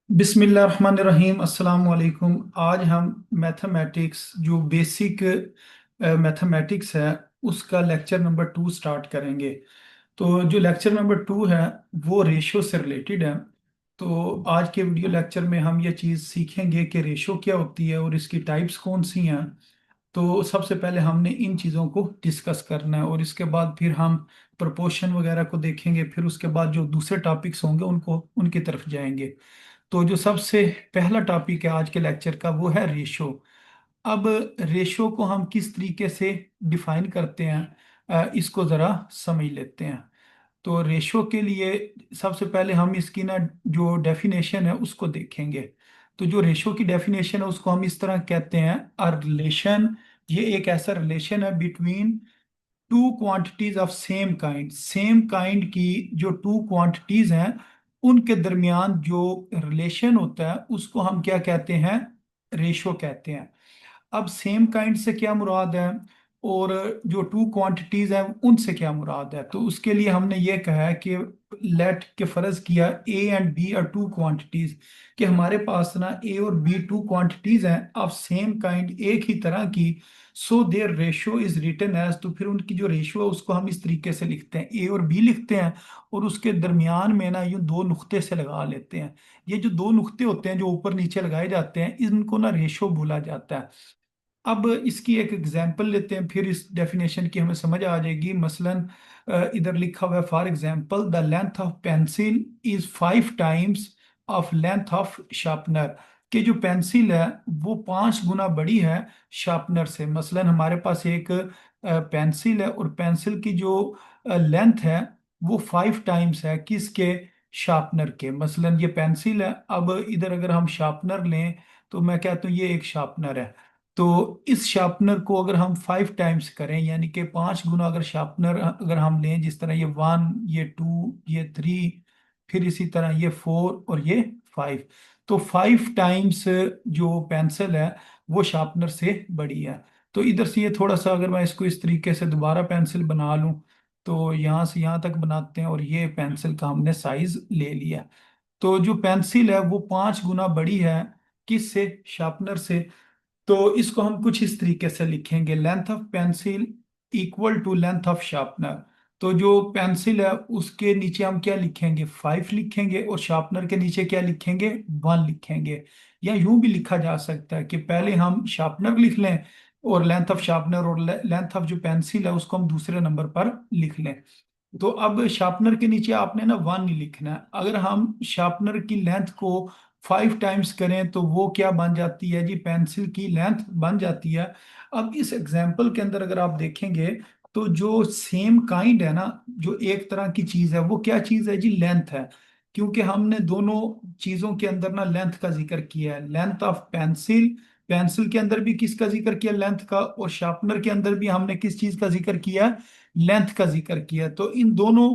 बिस्मिल्लाहिर्रहमानिर्रहीम अस्सलाम वालेकुम। आज हम मैथमेटिक्स जो बेसिक मैथमेटिक्स है उसका लेक्चर नंबर 2 स्टार्ट करेंगे। तो जो लेक्चर नंबर 2 है वो रेशो से रिलेटेड है। तो आज के वीडियो लेक्चर में हम ये चीज़ सीखेंगे कि रेशो क्या होती है और इसकी टाइप्स कौन सी हैं। तो सबसे पहले हमने इन चीज़ों को डिस्कस करना है और इसके बाद फिर हम प्रोपोर्शन वगैरह को देखेंगे, फिर उसके बाद जो दूसरे टॉपिक्स होंगे उनको उनकी तरफ जाएंगे। तो जो सबसे पहला टॉपिक है आज के लेक्चर का वो है रेशो। अब रेशो को हम किस तरीके से डिफाइन करते हैं, इसको ज़रा समझ लेते हैं। तो रेशो के लिए सबसे पहले हम इसकी ना जो डेफिनेशन है उसको देखेंगे। तो जो रेशो की डेफिनेशन है उसको हम इस तरह कहते हैं अ रिलेशन। ये एक ऐसा रिलेशन है between two quantities of same kind की जो टू क्वांटिटीज हैं उनके दरमियान जो रिलेशन होता है उसको हम क्या कहते हैं, रेशो कहते हैं। अब सेम काइंड से क्या मुराद है और जो टू क्वांटिटीज हैं उनसे क्या मुराद है, तो उसके लिए हमने ये कहा है कि लेट के फर्ज किया A and B are two quantities, कि हमारे पास ना ए और बी टू क्वांटिटीज हैं ऑफ सेम काइंड, एक ही तरह की। So there ratio is written as, तो फिर उनकी जो रेशियो है उसको हम इस तरीके से लिखते हैं, ए और बी लिखते हैं और उसके दरमियान में ना ये दो नुक्ते से लगा लेते हैं। ये जो दो नुक्ते होते हैं जो ऊपर नीचे लगाए जाते हैं इनको ना रेशो बोला जाता है। अब इसकी एक एग्जांपल लेते हैं, फिर इस डेफिनेशन की हमें समझ आ जाएगी। मसलन इधर लिखा हुआ है for example the length of pencil is 5 times of length of sharpener, कि जो पेंसिल है वो 5 गुना बड़ी है शार्पनर से। मसलन हमारे पास एक पेंसिल है और पेंसिल की जो लेंथ है वो 5 टाइम्स है किसके, शार्पनर के। मसलन ये पेंसिल है, अब इधर अगर हम शार्पनर लें तो मैं कहता हूँ ये एक शार्पनर है। तो इस शार्पनर को अगर हम 5 टाइम्स करें यानी कि 5 गुना अगर शार्पनर अगर हम लें, जिस तरह ये 1, ये 2, ये 3, फिर इसी तरह ये 4 और ये 5, तो 5 टाइम्स जो पेंसिल है वो शार्पनर से बड़ी है। तो इधर से ये थोड़ा सा अगर मैं इसको इस तरीके से दोबारा पेंसिल बना लूं, तो यहाँ से यहाँ तक बनाते हैं और ये पेंसिल का हमने साइज ले लिया। तो जो पेंसिल है वो 5 गुना बड़ी है किससे, शार्पनर से। तो इसको हम कुछ इस तरीके से लिखेंगे, length of pencil equal to length of sharpener. तो जो पेंसिल है उसके नीचे हम क्या लिखेंगे, 5 लिखेंगे और शार्पनर के नीचे क्या लिखेंगे, 1 लिखेंगे। या यूं भी लिखा जा सकता है कि पहले हम शार्पनर लिख लें और लेंथ ऑफ शार्पनर और लेंथ ऑफ जो पेंसिल है उसको हम दूसरे नंबर पर लिख लें। तो अब शार्पनर के नीचे आपने ना 1 नहीं लिखना है। अगर हम शार्पनर की लेंथ को 5 टाइम्स करें तो वो क्या बन जाती है जी, पेंसिल की लेंथ बन जाती है। अब इस एग्जाम्पल के अंदर अगर आप देखेंगे तो जो सेम काइंड है ना, जो एक तरह की चीज है वो क्या चीज है जी, लेंथ है। क्योंकि हमने दोनों चीजों के अंदर ना लेंथ का जिक्र किया है, लेंथ ऑफ पेंसिल, पेंसिल के अंदर भी किसका जिक्र किया, लेंथ का, और शार्पनर के अंदर भी हमने किस चीज का जिक्र किया, लेंथ का जिक्र किया। तो इन दोनों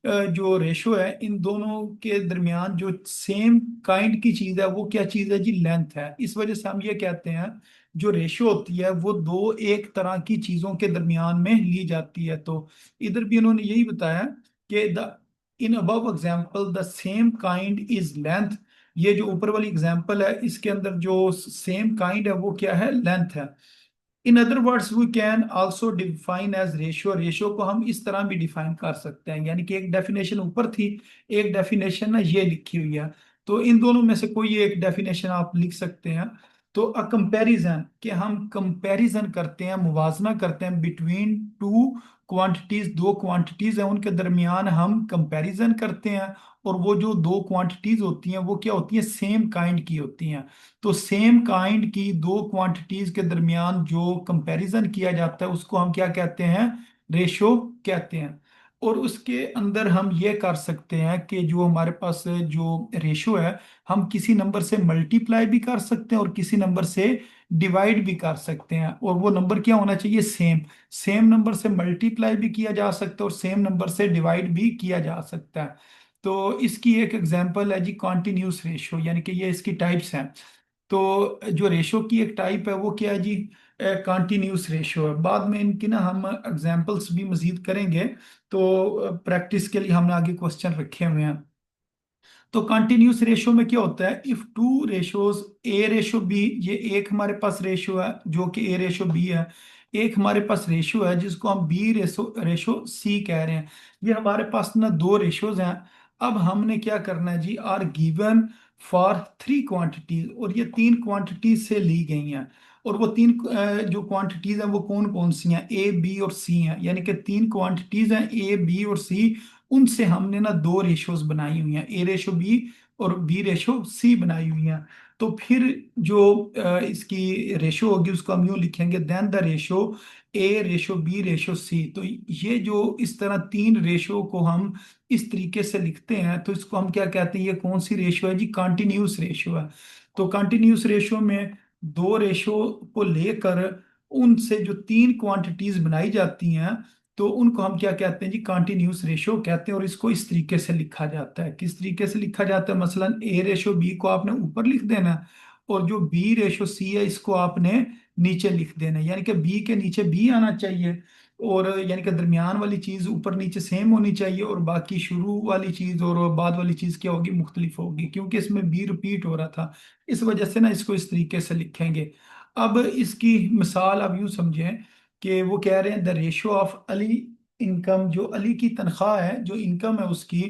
जो रेशो है इन दोनों के दरमियान जो सेम काइंड की चीज है वो क्या चीज है जी, लेंथ है। इस वजह से हम ये कहते हैं जो रेशो होती है वो दो एक तरह की चीजों के दरमियान में ली जाती है। तो इधर भी इन्होंने यही बताया कि the in above example the same kind is length. ये जो ऊपर वाली एग्जांपल है इसके अंदर जो सेम काइंड है वो क्या है, लेंथ है। In other words we can also define as ratio, ratio को हम इस तरह भी डिफाइन कर सकते हैं, यानी कि एक डेफिनेशन ऊपर थी, एक डेफिनेशन ना ये लिखी हुई है। तो इन दोनों में से कोई एक डेफिनेशन आप लिख सकते हैं। तो अ कंपैरिजन, कि हम कंपैरिजन करते हैं, मुवाजना करते हैं बिटवीन टू क्वांटिटीज, दो क्वांटिटीज हैं उनके दरमियान हम कंपैरिजन करते हैं। और वो जो दो क्वांटिटीज होती हैं वो क्या होती हैं, सेम काइंड की होती हैं। तो सेम काइंड की दो क्वांटिटीज के दरमियान जो कंपैरिजन किया जाता है उसको हम क्या कहते हैं, रेशो कहते हैं। और उसके अंदर हम ये कर सकते हैं कि जो हमारे पास जो रेशो है हम किसी नंबर से मल्टीप्लाई भी कर सकते हैं और किसी नंबर से डिवाइड भी कर सकते हैं। और वो नंबर क्या होना चाहिए, सेम। सेम नंबर से मल्टीप्लाई भी किया जा सकता है और सेम नंबर से डिवाइड भी किया जा सकता है। तो इसकी एक एग्जांपल है जी कॉन्टिन्यूस रेशो, यानी कि ये इसकी टाइप्स हैं। तो जो रेशो की एक टाइप है वो क्या है जी, कॉन्टिन्यूस रेशो है। बाद में इनकी ना हम एग्जांपल्स भी मजीद करेंगे। तो प्रैक्टिस के लिए हमने आगे क्वेश्चन रखे हुए हैं। तो कंटिन्यूस रेशो में क्या होता है, if two ratios A ratio B, ये एक हमारे पास रेशो है जो कि ए रेशो बी है, एक हमारे पास रेशो है जिसको हम बी रेशो रेशो सी कह रहे हैं। ये हमारे पास ना दो रेशोज हैं। अब हमने क्या करना है जी, are given for three quantities, और ये तीन क्वांटिटीज से ली गई हैं। और वो तीन जो क्वांटिटीज हैं वो कौन कौन सी हैं, ए बी और सी हैं, यानी कि तीन क्वांटिटीज हैं ए बी और सी। उनसे हमने ना दो रेशोज बनाई हुई हैं, ए रेशो बी और बी रेशो सी बनाई हुई हैं। तो फिर जो इसकी रेशो होगी उसको हम यूं लिखेंगे, then the ratio A ratio B ratio C. तो ये जो इस तरह तीन रेशो को हम इस तरीके से लिखते हैं, तो इसको हम क्या कहते हैं, ये कौन सी रेशो है जी, कंटिन्यूस रेशो है। तो कंटिन्यूस रेशो में दो रेशो को लेकर उनसे जो तीन क्वांटिटीज बनाई जाती हैं, तो उनको हम क्या कहते हैं जी, कंटिन्यूस रेशो कहते हैं। और इसको इस तरीके से लिखा जाता है, किस तरीके से लिखा जाता है, मसलन ए रेशो बी को आपने ऊपर लिख देना है, और जो बी रेशो सी है इसको आपने नीचे लिख देना है, यानी कि बी के नीचे बी आना चाहिए, और यानी कि दरमियान वाली चीज ऊपर नीचे सेम होनी चाहिए, और बाकी शुरू वाली चीज और बाद वाली चीज क्या होगी, मुख्तलिफ होगी, क्योंकि इसमें बी रिपीट हो रहा था। इस वजह से ना इसको इस तरीके से लिखेंगे। अब इसकी मिसाल आप यूं समझें कि वो कह रहे हैं the ratio of Ali income, जो अली की तनख्वाह है, जो इनकम है उसकी,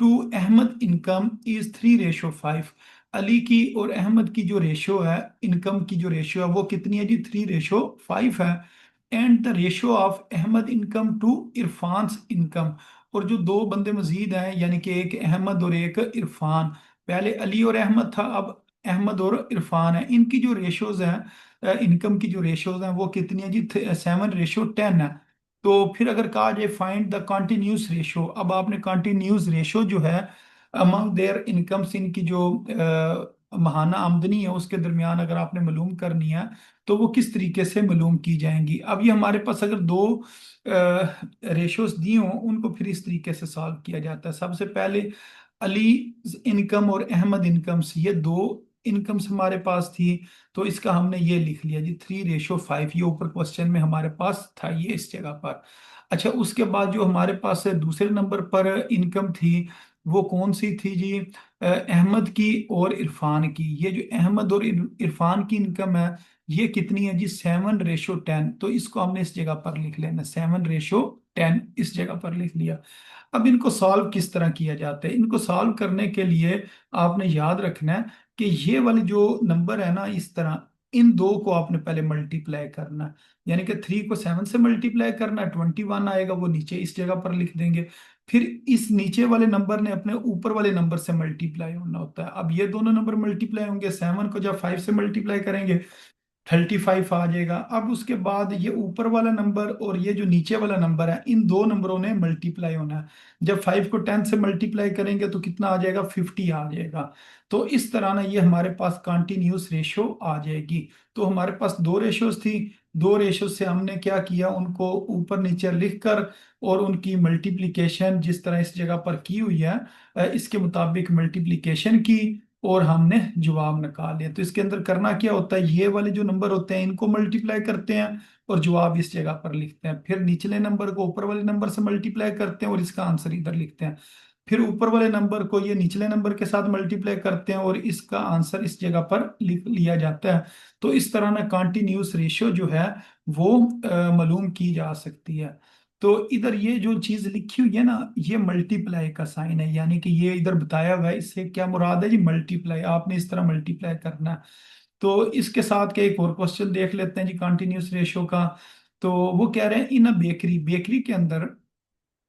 to Ahmad income is 3:5। Ali की और अहमद की जो रेशो है, इनकम की जो रेशो है वो कितनी है जी, 3:5 है। And the ratio of Ahmad income to Irfan income, और जो दो बंदे मजीद हैं, यानी कि एक अहमद और एक इरफान, पहले अली और अहमद था, अब अहमद और इरफान है, इनकी जो रेशोज हैं, इनकम की जो रेशोज हैं वो कितनी है जी, 7:10 है। तो फिर अगर कहा जाए फाइंड द कंटिन्यूस रेशो, अब आपने कंटिन्यूस रेशो जो है अमंग देयर इनकम्स, इनकी जो माहाना आमदनी है उसके दरमियान अगर आपने मालूम करनी है, तो वो किस तरीके से मालूम की जाएंगी। अब ये हमारे पास अगर दो रेशोस दी हों, उनको फिर इस तरीके से सॉल्व किया जाता है। सबसे पहले अली इनकम और अहमद इनकम्स, ये दो इनकम्स हमारे पास थी, तो इसका हमने ये लिख लिया जी 3:5, ये ऊपर क्वेश्चन में हमारे पास था, ये इस जगह पर। अच्छा, उसके बाद जो हमारे पास दूसरे नंबर पर इनकम थी, वो कौन सी थी जी, अहमद की और इरफान की। ये जो अहमद और इरफान की इनकम है, ये कितनी है जी, 7:10। तो इसको हमने इस जगह पर लिख लेना, 7:10 इस जगह पर लिख लिया। अब इनको सॉल्व किस तरह किया जाता है, इनको सॉल्व करने के लिए आपने याद रखना है कि ये वाले जो नंबर है ना, इस तरह इन दो को आपने पहले मल्टीप्लाई करना है, यानी कि 3 को 7 से मल्टीप्लाई करना है, 21 आएगा, वो नीचे इस जगह पर लिख देंगे। फिर इस नीचे वाले नंबर ने अपने ऊपर वाले नंबर से मल्टीप्लाई होना होता है। अब ये दोनों नंबर मल्टीप्लाई होंगे, 7 को जब 5 से मल्टीप्लाई करेंगे 35 आ जाएगा। अब उसके बाद ये ऊपर वाला नंबर और ये जो नीचे वाला नंबर है, इन दो नंबरों ने मल्टीप्लाई होना है। जब 5 को 10 से मल्टीप्लाई करेंगे तो कितना आ जाएगा, 50 आ जाएगा। तो इस तरह ना ये हमारे पास कंटिन्यूस रेशो आ जाएगी। तो हमारे पास दो रेशोज थी, दो रेशो से हमने क्या किया, उनको ऊपर नीचे लिखकर और उनकी मल्टीप्लिकेशन जिस तरह इस जगह पर की हुई है, इसके मुताबिक मल्टीप्लिकेशन की, और हमने जवाब निकाल लिया। तो इसके अंदर करना क्या होता है, ये वाले जो नंबर होते हैं इनको मल्टीप्लाई करते हैं और जवाब इस जगह पर लिखते हैं, फिर निचले नंबर को ऊपर वाले नंबर से मल्टीप्लाई करते हैं और इसका आंसर इधर लिखते हैं, फिर ऊपर वाले नंबर को ये निचले नंबर के साथ मल्टीप्लाई करते हैं और इसका आंसर इस जगह पर लिख लिया जाता है। तो इस तरह ना कंटिन्यूस रेशियो जो है वो मालूम की जा सकती है। तो इधर ये जो चीज लिखी हुई है ना, ये मल्टीप्लाई का साइन है, यानी कि ये इधर बताया हुआ है, इससे क्या मुराद है जी, मल्टीप्लाई, आपने इस तरह मल्टीप्लाई करना है। तो इसके साथ के एक और क्वेश्चन देख लेते हैं जी कंटिन्यूस रेशियो का। तो वो कह रहे हैं इन अ बेकरी, बेकरी के अंदर,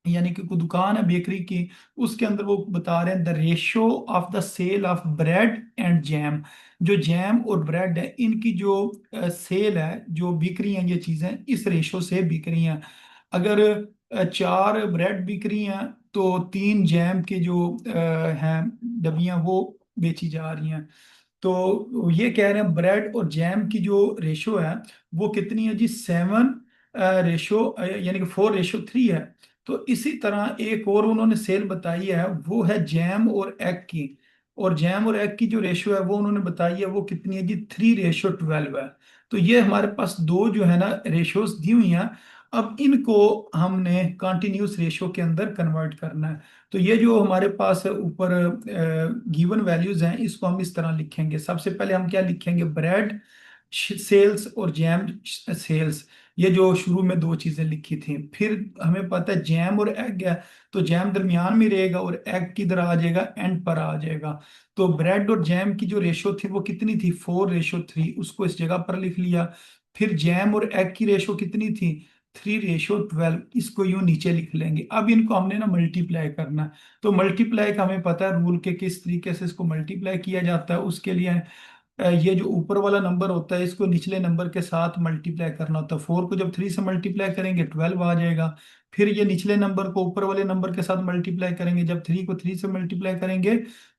यानी कि कोई दुकान है बेकरी की, उसके अंदर वो बता रहे हैं the ratio of the sale of bread and jam, जो जैम और ब्रेड है इनकी जो सेल है, जो बिक रही हैं ये चीजें, इस रेशो से बिक रही हैं। अगर 4 ब्रेड बिक रही हैं तो 3 जैम के जो हैं डबियां वो बेची जा रही हैं। तो ये कह रहे हैं ब्रेड और जैम की जो रेशो है वो कितनी है जी, 7 रेशो, यानी कि 4:3 है। तो इसी तरह एक और उन्होंने सेल बताई है, वो है जैम और एग की, और जैम और एग की जो रेशो है वो उन्होंने बताई है, वो कितनी है जी, 3:12 है। तो ये हमारे पास दो जो है ना रेशोस दी हुई हैं। अब इनको हमने कंटिन्यूस रेशो के अंदर कन्वर्ट करना है। तो ये जो हमारे पास ऊपर गिवन वैल्यूज हैं, इसको हम इस तरह लिखेंगे। सबसे पहले हम क्या लिखेंगे, ब्रेड सेल्स और जैम सेल्स, ये जो शुरू में दो चीजें लिखी थी। फिर हमें पता है जैम और एग है, तो जैम दरमियान में रहेगा और एग किधर आ जाएगा, एंड पर आ जाएगा। तो ब्रेड और जैम की जो रेशो थी वो कितनी थी, 4:3, उसको इस जगह पर लिख लिया। फिर जैम और एग की रेशो कितनी थी, 3:12, इसको यूं नीचे लिख लेंगे। अब इनको हमने ना मल्टीप्लाई करना है। तो मल्टीप्लाई का हमें पता है रूल के, किस तरीके से इसको मल्टीप्लाई किया जाता है। उसके लिए ये जो ऊपर वाला नंबर होता है इसको निचले नंबर के साथ मल्टीप्लाई करना होता है। 4 को जब 3 से मल्टीप्लाई करेंगे 12 आ जाएगा। फिर ये निचले नंबर को ऊपर वाले नंबर के साथ मल्टीप्लाई करेंगे, जब 3 को 3 से मल्टीप्लाई करेंगे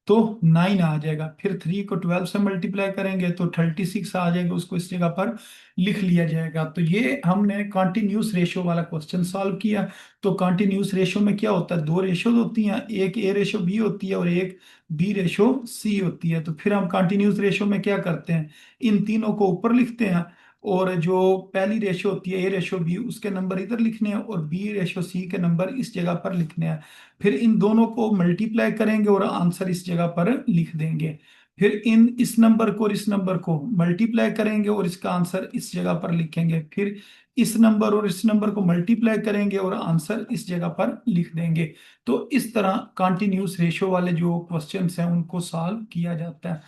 तो 9 आ जाएगा। फिर 3 को 12 से मल्टीप्लाई करेंगे तो 36 आ जाएगा, उसको इस जगह पर लिख लिया जाएगा। तो ये हमने कॉन्टिन्यूस रेशो वाला क्वेश्चन सॉल्व किया। तो कॉन्टिन्यूस रेशो में क्या होता है, दो रेशो होती हैं, एक ए रेशो बी होती है और एक बी रेशो सी होती है। तो फिर हम कंटिन्यूस रेशो में क्या करते हैं, इन तीनों को ऊपर लिखते हैं, और जो पहली रेशो होती है ए रेशो बी, उसके नंबर इधर लिखने हैं और बी रेशो सी के नंबर इस जगह पर लिखने हैं। फिर इन दोनों को मल्टीप्लाई करेंगे और आंसर इस जगह पर लिख देंगे। फिर इन इस नंबर को और इस नंबर को मल्टीप्लाई करेंगे और इसका आंसर इस जगह पर लिखेंगे। फिर इस नंबर और इस नंबर को मल्टीप्लाई करेंगे और आंसर इस जगह पर लिख देंगे। तो इस तरह कंटिन्यूस रेशो वाले जो क्वेश्चंस हैं उनको सॉल्व किया जाता है।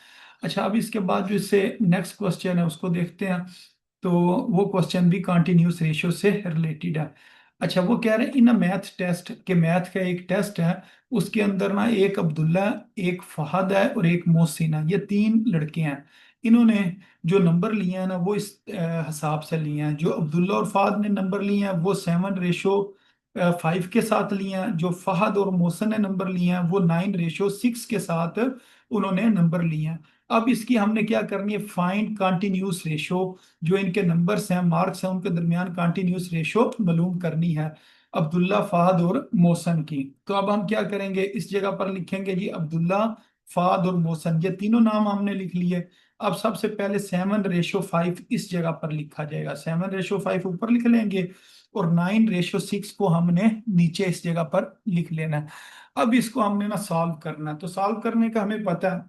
अच्छा, अब इसके बाद जो इससे नेक्स्ट क्वेश्चन है उसको देखते हैं। तो वो क्वेश्चन भी कंटिन्यूस रेशियो से रिलेटेड है। अच्छा, वो कह रहे हैं इन अ मैथ टेस्ट, के मैथ का एक टेस्ट है, उसके अंदर ना एक अब्दुल्ला, एक फहद है और एक मोहसिन है, ये तीन लड़के हैं। इन्होंने जो नंबर लिए हैं ना वो इस हिसाब से लिए हैं। जो अब्दुल्ला और फहद ने नंबर लिए हैं वो 7:5 के साथ लिए हैं। जो फहद और मोहसिन ने नंबर लिए हैं वो 9:6 के साथ उन्होंने नंबर लिए हैं। अब इसकी हमने क्या करनी है, फाइंड कंटिन्यूस रेशो। जो इनके नंबर्स हैं, मार्क्स हैं, उनके दरमियान कंटिन्यूस रेशो मालूम करनी है अब्दुल्ला, फहद और मोहसन की। तो अब हम क्या करेंगे, इस जगह पर लिखेंगे जी अब्दुल्ला, फहद और मोहसन, ये तीनों नाम हमने लिख लिए। अब सबसे पहले 7:5 इस जगह पर लिखा जाएगा, 7:5 ऊपर लिख लेंगे और 9:6 को हमने नीचे इस जगह पर लिख लेना है। अब इसको हमने ना सॉल्व करना है। तो सॉल्व करने का हमें पता है,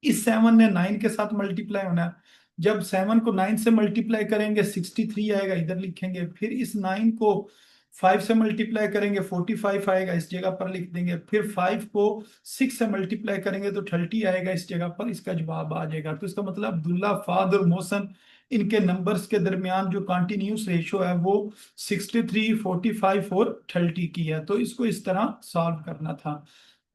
इस 7 ने 9 के साथ मल्टीप्लाई होना है। जब 7 को 9 से मल्टीप्लाई करेंगे 63 आएगा, इधर लिखेंगे। फिर इस 9 को 5 से मल्टीप्लाई करेंगे 45 आएगा, इस जगह पर लिख देंगे। फिर 5 को 6 से मल्टीप्लाई करेंगे तो 30 आएगा, इस जगह पर इसका जवाब आ जाएगा। तो इसका मतलब अब्दुल्ला, फाद और मोहसन, इनके नंबर्स के दरमियान जो कंटिन्यूस रेशो है वो 63, 45 और 30 की है। तो इसको इस तरह सॉल्व करना था।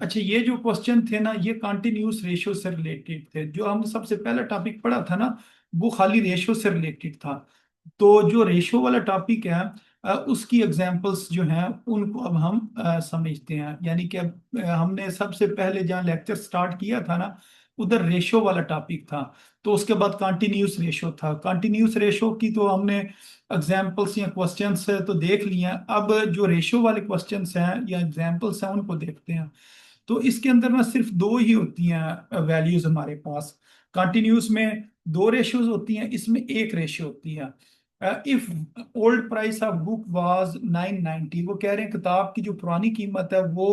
अच्छा, ये जो क्वेश्चन थे ना ये कंटिन्यूस रेशियो से रिलेटेड थे। जो हमने सबसे पहला टॉपिक पढ़ा था ना वो खाली रेशियो से रिलेटेड था। तो जो रेशियो वाला टॉपिक है उसकी एग्जांपल्स जो हैं उनको अब हम समझते हैं। यानी कि अब हमने सबसे पहले जहाँ लेक्चर स्टार्ट किया था ना उधर रेशियो वाला टॉपिक था। तो उसके बाद कंटिन्यूस रेशियो था। कंटिन्यूस रेशियो की तो हमने एग्जांपल्स या क्वेश्चंस तो देख लिए हैं। अब जो रेशियो वाले क्वेश्चंस हैं या एग्जांपल्स हैं उनको देखते हैं। तो इसके अंदर ना सिर्फ दो ही होती हैं वैल्यूज हमारे पास। कंटिन्यूस में दो रेशियोज होती हैं, इसमें एक रेशियो होती है। If old price of book was 990, वो कह रहे हैं किताब की जो पुरानी कीमत है वो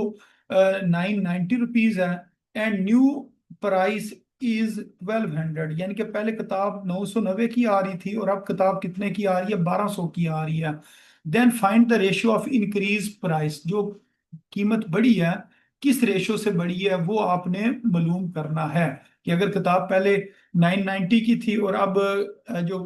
990 रुपीज है, एंड न्यू प्राइस इज 1200। यानी कि पहले किताब 990 की आ रही थी और अब किताब कितने की आ रही है, 1200 की आ रही है। Then find the ratio of increase price, जो कीमत बढ़ी है किस रेशो से बढ़ी है वो आपने मालूम करना है। कि अगर किताब पहले 990 की थी और अब जो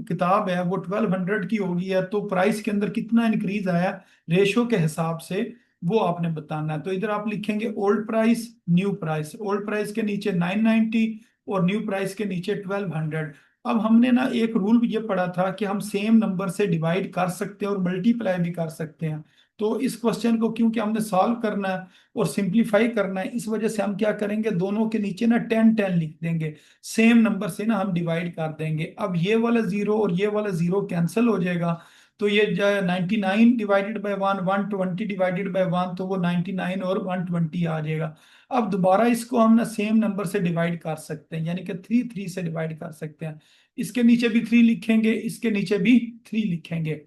किताब है वो 1200 की हो गई है तो प्राइस के अंदर कितना इंक्रीज आया रेशो के हिसाब से, वो आपने बताना है। तो इधर आप लिखेंगे old price, new price. Old price के नीचे 990 और न्यू प्राइस के नीचे 1200। अब हमने ना एक रूल भी ये पढ़ा था कि हम सेम नंबर से डिवाइड कर सकते हैं और मल्टीप्लाई भी कर सकते हैं। तो इस क्वेश्चन को क्योंकि हमने सॉल्व करना है और सिंप्लीफाई करना है, इस वजह से हम क्या करेंगे, दोनों के नीचे ना 10 10 लिख देंगे। सेम नंबर से ना हम डिवाइड कर देंगे। अब ये वाला जीरो और ये वाला जीरो कैंसिल हो जाएगा। तो ये 99 डिवाइडेड बाय 1, 120 डिवाइडेड बाय 1, तो वो 99 और 120 आ जाएगा। अब दोबारा इसको हम ना सेम नंबर से डिवाइड कर सकते हैं, यानी कि 3 3 से डिवाइड कर सकते हैं। इसके नीचे भी 3 लिखेंगे, इसके नीचे भी 3 लिखेंगे।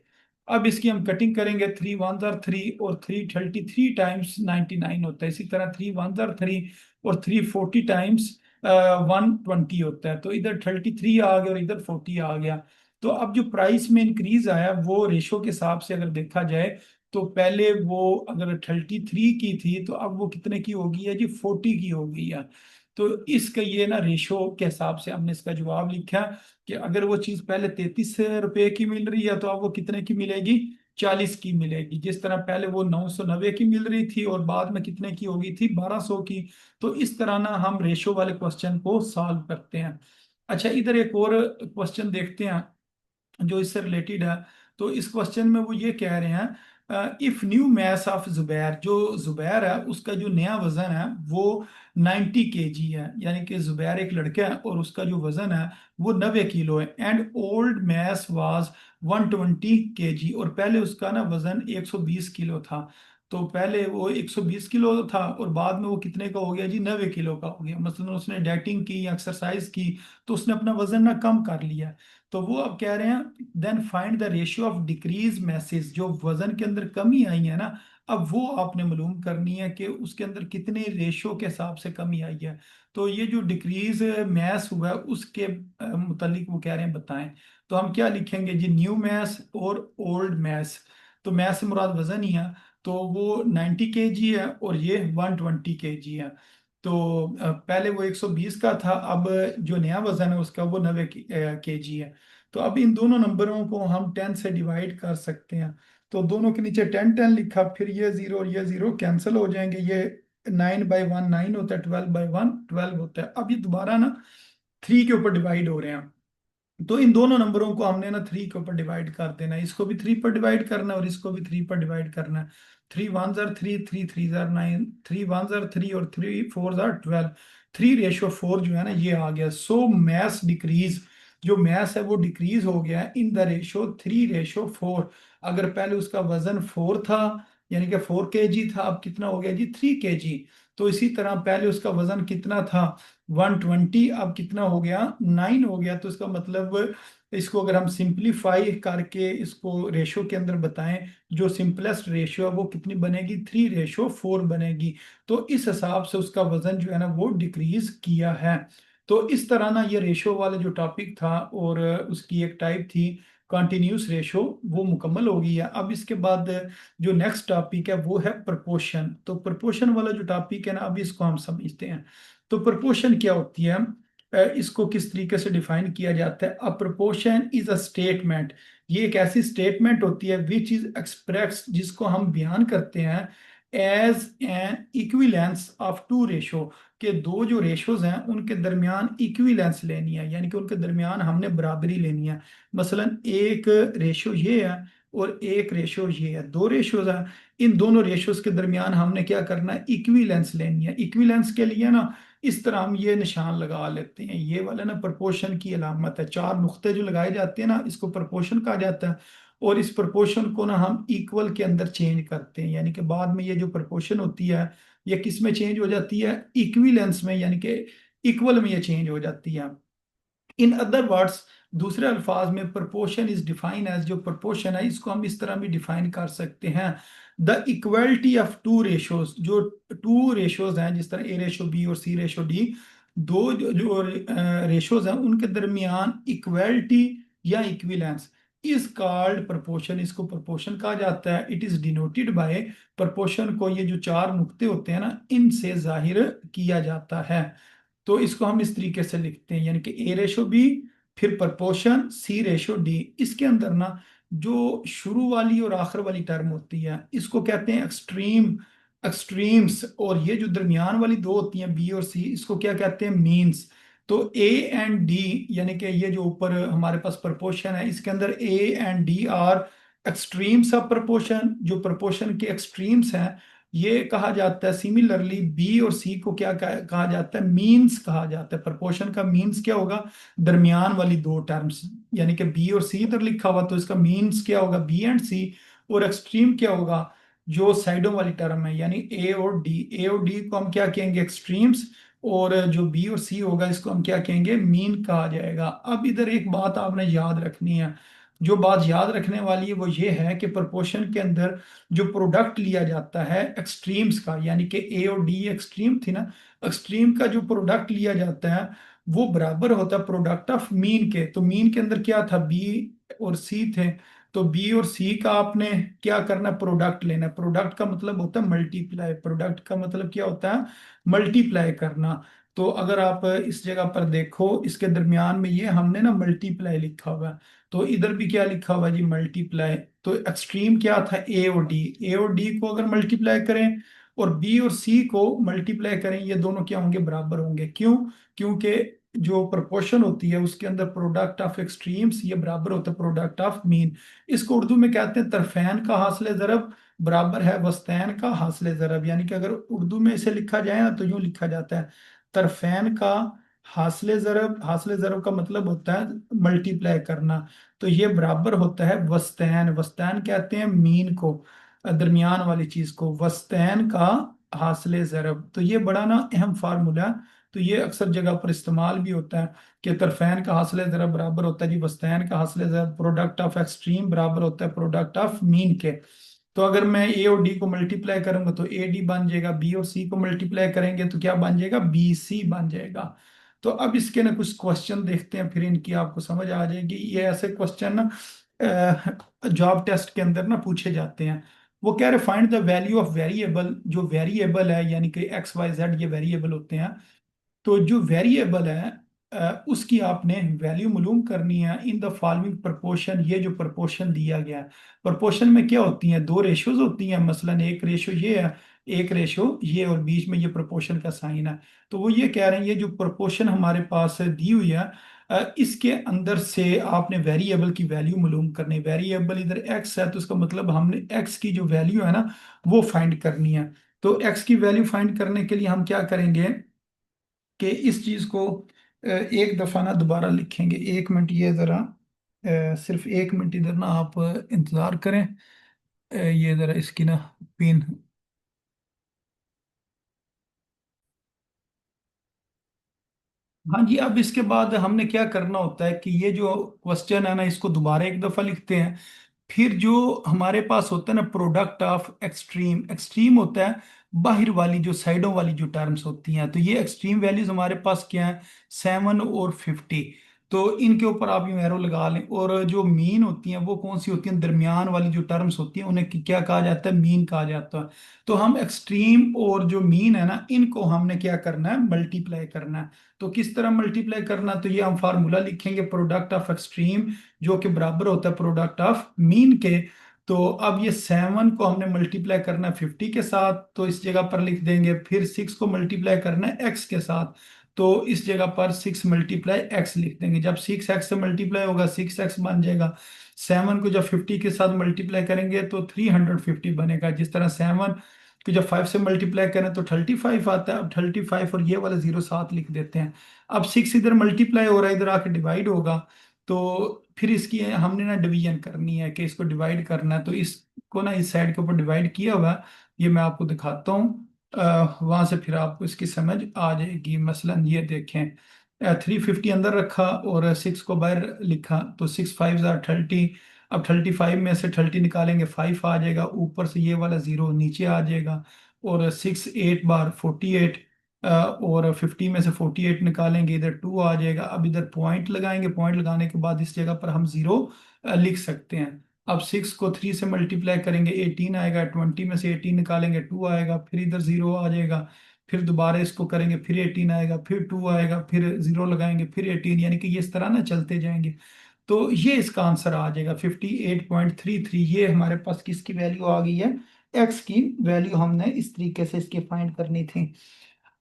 अब इसकी हम कटिंग करेंगे, 3 1 3 और 3 33 टाइम्स 99 होता है। इसी तरह 3 1 3 और 3 40 टाइम्स 120 होता है। तो इधर 33 आ गया और इधर 40 आ गया। तो अब जो प्राइस में इंक्रीज आया वो रेशो के हिसाब से अगर देखा जाए, तो पहले वो अगर 33 की थी तो अब वो कितने की हो गई है जी, 40 की हो गई है। तो इसका ये ना रेशो के हिसाब से हमने इसका जवाब लिखा कि अगर वो चीज पहले 33 रुपए की मिल रही है तो अब वो कितने की मिलेगी, 40 की मिलेगी। जिस तरह पहले वो 990 की मिल रही थी और बाद में कितने की हो गई थी, 1200 की। तो इस तरह ना हम रेशो वाले क्वेश्चन को सॉल्व करते हैं। अच्छा, इधर एक और क्वेश्चन देखते हैं जो इससे रिलेटेड है। तो इस क्वेश्चन में वो ये कह रहे हैं, if new mass of Zubair, जो जुबैर है उसका जो नया वजन है वो 90 kg है, यानी कि जुबैर एक लड़का है और उसका जो वजन है वो 90 किलो है। And old mass was 120 kg, और पहले उसका ना वजन 120 किलो था। तो पहले वो 120 किलो था और बाद में वो कितने का हो गया जी, 90 किलो का हो गया। मतलब उसने डाइटिंग की, एक्सरसाइज की, तो उसने अपना वजन ना कम कर लिया। तो वो अब कह रहे हैं then find the ratio of decrease message, जो वजन के अंदर कमी आई है ना, अब वो आपने मालूम करनी है कि उसके अंदर कितने रेशियो के हिसाब से कमी आई है। तो ये जो डिक्रीज मैस हुआ है उसके मुतालिक वो कह रहे हैं बताएं। तो हम क्या लिखेंगे जी, न्यू मैस और ओल्ड मैस। तो मैस से मुराद वजन ही है। तो वो 90 kg है और ये 120 kg है। तो पहले वो 120 का था, अब जो नया वजन है उसका वो 90 kg है। तो अब इन दोनों नंबरों को हम 10 से डिवाइड कर सकते हैं। तो दोनों के नीचे 10 10 लिखा, फिर ये जीरो और ये जीरो कैंसिल हो जाएंगे। ये 9/1 9 होता है, 12/1 12 होता है। अब ये दोबारा ना 3 के ऊपर डिवाइड हो रहे हैं। तो इन दोनों नंबरों को हमने ना 3 के ऊपर डिवाइड कर देना है। इसको भी 3 पर डिवाइड करना है और इसको भी 3 पर डिवाइड करना है। 3 1 3 3 3 9, 3 1 3 और 3 4 12। 3/4 जो है ना ये आ गया। सो मैस डिक्रीज, जो मैस है वो डिक्रीज हो गया है इन द रेशो 3/4। अगर पहले उसका वजन 4 था, यानी कि 4 kg था, अब कितना हो गया जी, 3 kg। तो इसी तरह पहले उसका वजन कितना था, 120, अब कितना हो गया, 9 हो गया। तो इसका मतलब इसको अगर हम सिंप्लीफाई करके इसको रेशो के अंदर बताएं, जो सिंपलेस्ट रेशियो है वो कितनी बनेगी, 3/4 बनेगी। तो इस हिसाब से उसका वजन जो है ना वो डिक्रीज किया है। तो इस तरह ना ये रेशो वाला जो टॉपिक था और उसकी एक टाइप थी कॉन्टिन्यूस रेशो, वो मुकम्मल हो गई है। अब इसके बाद जो नेक्स्ट टॉपिक है वो है प्रपोर्शन। तो प्रपोर्शन वाला जो टॉपिक है ना, अभी इसको हम समझते हैं। तो प्रपोर्शन क्या होती है, इसको किस तरीके से डिफाइन किया जाता है। अ प्रपोर्शन इज अ स्टेटमेंट, ये एक ऐसी स्टेटमेंट होती है विच इज एक्सप्रेस, जिसको हम बयान करते हैं as an equivalence of two ratio, के दो जो रेशोज हैं उनके दरमियान इक्विलेंस लेनी है, यानी कि उनके दरमियान हमने बराबरी लेनी है। मसलन एक रेशो ये है और एक रेशो ये है, दो रेशोज हैं। इन दोनों रेशोज के दरमियान हमने क्या करना है, इक्विलेंस लेनी है। इक्विलेंस के लिए ना इस तरह हम ये निशान लगा लेते हैं, ये वाला ना प्रोपोर्शन की अलामत है। चार नुक्ते जो लगाए जाते हैं ना, इसको प्रोपोर्शन कहा जाता है। और इस प्रोपोर्शन को ना हम इक्वल के अंदर चेंज करते हैं, यानी कि बाद में ये जो प्रोपोर्शन होती है ये किस में चेंज हो जाती है, इक्विलेंस में, यानी कि इक्वल में ये चेंज हो जाती है। इन अदर वर्ड्स, दूसरे अल्फाज में प्रोपोर्शन इज डिफाइन एज, जो प्रोपोर्शन है इसको हम इस तरह भी डिफाइन कर सकते हैं, the equality of two ratios, जो टू रेशोज हैं जिस तरह A/B और C/D, दो जो रेशोज हैं उनके दरमियान इक्वलिटी या इक्विलेंस इज कॉल्ड प्रोपोर्शन, इसको प्रोपोर्शन कहा जाता है। It is denoted by, proportion को ये जो चार नुक्ते होते हैं ना इनसे जाहिर किया जाता है। तो इसको हम इस तरीके से लिखते हैं, यानी कि A/B, फिर प्रपोर्शन C/D। इसके अंदर ना जो शुरू वाली और आखिर वाली टर्म होती है इसको कहते हैं एक्सट्रीम, एक्सट्रीम्स। और ये जो दरमियान वाली दो होती हैं B और C, इसको क्या कहते हैं, मीन्स। तो A एंड D, यानी कि ये जो ऊपर हमारे पास प्रपोर्शन है इसके अंदर A and D are extremes of proportion, जो प्रपोर्शन के एक्सट्रीम्स हैं ये कहा जाता है। सिमिलरली बी और सी को क्या कहा जाता है, मीन्स कहा जाता है। प्रपोर्शन का मीन्स क्या होगा, दरमियान वाली दो टर्म्स, यानी कि बी और सी इधर लिखा हुआ तो इसका मीन्स क्या होगा, B एंड C। और एक्सट्रीम क्या होगा, जो साइडों वाली टर्म है, यानी A और D को हम क्या कहेंगे, एक्सट्रीम्स। और जो बी और सी होगा इसको हम क्या कहेंगे, मीन कहा जाएगा। अब इधर एक बात आपने याद रखनी है, जो बात याद रखने वाली है वो ये है कि प्रोपोर्शन के अंदर जो प्रोडक्ट लिया जाता है एक्सट्रीम्स का, यानी कि ए और डी एक्सट्रीम थी ना, एक्सट्रीम का जो प्रोडक्ट लिया जाता है वो बराबर होता है प्रोडक्ट ऑफ मीन के। तो मीन के अंदर क्या था, बी और सी थे। तो बी और सी का आपने क्या करना है, प्रोडक्ट लेना है। प्रोडक्ट का मतलब होता है मल्टीप्लाई, प्रोडक्ट का मतलब क्या होता है, मल्टीप्लाई करना। तो अगर आप इस जगह पर देखो, इसके दरमियान में ये हमने ना मल्टीप्लाई लिखा हुआ है, तो इधर भी क्या लिखा हुआ है जी, मल्टीप्लाई। तो एक्सट्रीम क्या था, ए और डी। ए और डी को अगर मल्टीप्लाई करें और बी और सी को मल्टीप्लाई करें, ये दोनों क्या होंगे, बराबर होंगे। क्यों? क्योंकि जो प्रोपोर्शन होती है उसके अंदर प्रोडक्ट ऑफ एक्सट्रीम्स ये बराबर होता है प्रोडक्ट ऑफ मीन। इसको उर्दू में कहते हैं तरफैन का हासिल ज़रब बराबर है वस्तैन का हासिल ज़रब। यानी कि अगर उर्दू में इसे लिखा जाए ना तो यूं लिखा जाता है, तरफैन का हासिल ज़रब। हासिल ज़रब का मतलब होता है मल्टीप्लाई करना। तो ये बराबर होता है वस्तैन। वस्तैन कहते हैं मीन को, दरमियान वाली चीज को, वस्तैन का हासिल ज़रब। तो ये बड़ा ना अहम फार्मूला है। तो ये अक्सर जगह पर इस्तेमाल भी होता है कि तरफैन का हासिल ज़रब बराबर होता है जी वस्तैन का हासिल ज़रब, प्रोडक्ट ऑफ एक्सट्रीम बराबर होता है प्रोडक्ट ऑफ मीन के। तो अगर मैं ए और डी को मल्टीप्लाई करूंगा तो ए डी बन जाएगा, बी और सी को मल्टीप्लाई करेंगे तो क्या बन जाएगा, बी सी बन जाएगा। तो अब इसके ना कुछ क्वेश्चन देखते हैं, फिर इनकी आपको समझ आ जाएगी। ये ऐसे क्वेश्चन ना जॉब टेस्ट के अंदर ना पूछे जाते हैं। वो कह रहे find the value of variable. जो वेरिएबल है यानी कि एक्स वाई जेड ये वेरिएबल होते हैं। तो जो वेरिएबल है उसकी आपने वैल्यू मालूम करनी है इन द फॉलोइंग प्रोपोर्शन। ये जो प्रोपोर्शन दिया गया है, प्रोपोर्शन में क्या होती हैं, दो रेशोज होती हैं। मसलन एक रेशो ये है, एक रेशो ये, और बीच में ये प्रोपोर्शन का साइन है। तो वो ये कह रहे हैं ये जो प्रोपोर्शन हमारे पास दी हुई है इसके अंदर से आपने वेरिएबल की वैल्यू मालूम करनी है। वेरिएबल इधर एक्स है तो उसका मतलब हमने एक्स की जो वैल्यू है ना वो फाइंड करनी है। तो एक्स की वैल्यू फाइंड करने के लिए हम क्या करेंगे कि इस चीज को एक दफा ना दोबारा लिखेंगे। एक मिनट, ये जरा सिर्फ एक मिनट इधर ना आप इंतजार करें। ये जरा इसकी ना पिन। हाँ जी, अब इसके बाद हमने क्या करना होता है कि ये जो क्वेश्चन है ना इसको दोबारा एक दफा लिखते हैं। फिर जो हमारे पास होता है ना प्रोडक्ट ऑफ एक्सट्रीम, एक्सट्रीम होता है बाहर वाली जो साइडों वाली जो टर्म्स होती हैं। तो ये एक्सट्रीम वैल्यूज हमारे पास क्या है, 7 और 50। तो इनके ऊपर आप यूं एरो लगा लें। और जो मीन होती हैं वो कौन सी होती हैं, दरमियान वाली जो टर्म्स होती हैं उन्हें क्या कहा जाता है, मीन कहा जाता है। तो हम एक्सट्रीम और जो मीन है ना इनको हमने क्या करना है, मल्टीप्लाई करना है। तो किस तरह मल्टीप्लाई करना, तो ये हम फार्मूला लिखेंगे प्रोडक्ट ऑफ एक्सट्रीम जो कि बराबर होता है प्रोडक्ट ऑफ मीन के। तो अब ये 7 को हमने मल्टीप्लाई करना है 50 के साथ, तो इस जगह पर लिख देंगे। फिर 6 को मल्टीप्लाई करना है एक्स के साथ, तो इस जगह पर 6 × एक्स लिख देंगे। जब 6 एक्स से मल्टीप्लाई होगा 6 एक्स बन जाएगा। 7 को जब 50 के साथ मल्टीप्लाई करेंगे तो 350 बनेगा। जिस तरह 7 को जब 5 से मल्टीप्लाई करें तो 35 आता है। अब 35 और ये वाला जीरो साथ लिख देते हैं। अब 6 इधर मल्टीप्लाई हो रहा है, इधर आके डिवाइड होगा। तो फिर इसकी हमने ना डिवीजन करनी है कि इसको डिवाइड करना है। तो इसको ना इस साइड के ऊपर डिवाइड किया हुआ है, ये मैं आपको दिखाता हूँ। वहां से फिर आपको इसकी समझ आ जाएगी। मसलन ये देखें, 350 अंदर रखा और 6 को बाहर लिखा, तो 6 5 ज़ार 30। अब 35 में से 30 निकालेंगे 5 आ जाएगा, ऊपर से ये वाला जीरो नीचे आ जाएगा। और 6 8 बार 48, और 50 में से 48 निकालेंगे, इधर 2 आ जाएगा। अब इधर पॉइंट लगाएंगे, पॉइंट लगाने के बाद इस जगह पर हम जीरो लिख सकते हैं। अब 6 को 3 से मल्टीप्लाई करेंगे 18 आएगा, 20 में से 18 निकालेंगे 2 आएगा, फिर इधर जीरो आ जाएगा। फिर दोबारा इसको करेंगे, फिर 18 आएगा, फिर 2 आएगा, फिर जीरो लगाएंगे, फिर 18, यानी कि ये इस तरह ना चलते जाएंगे। तो ये इसका आंसर आ जाएगा 58.33। ये हमारे पास किसकी वैल्यू आ गई है, एक्स की वैल्यू हमने इस तरीके से इसकी फाइंड करनी थी।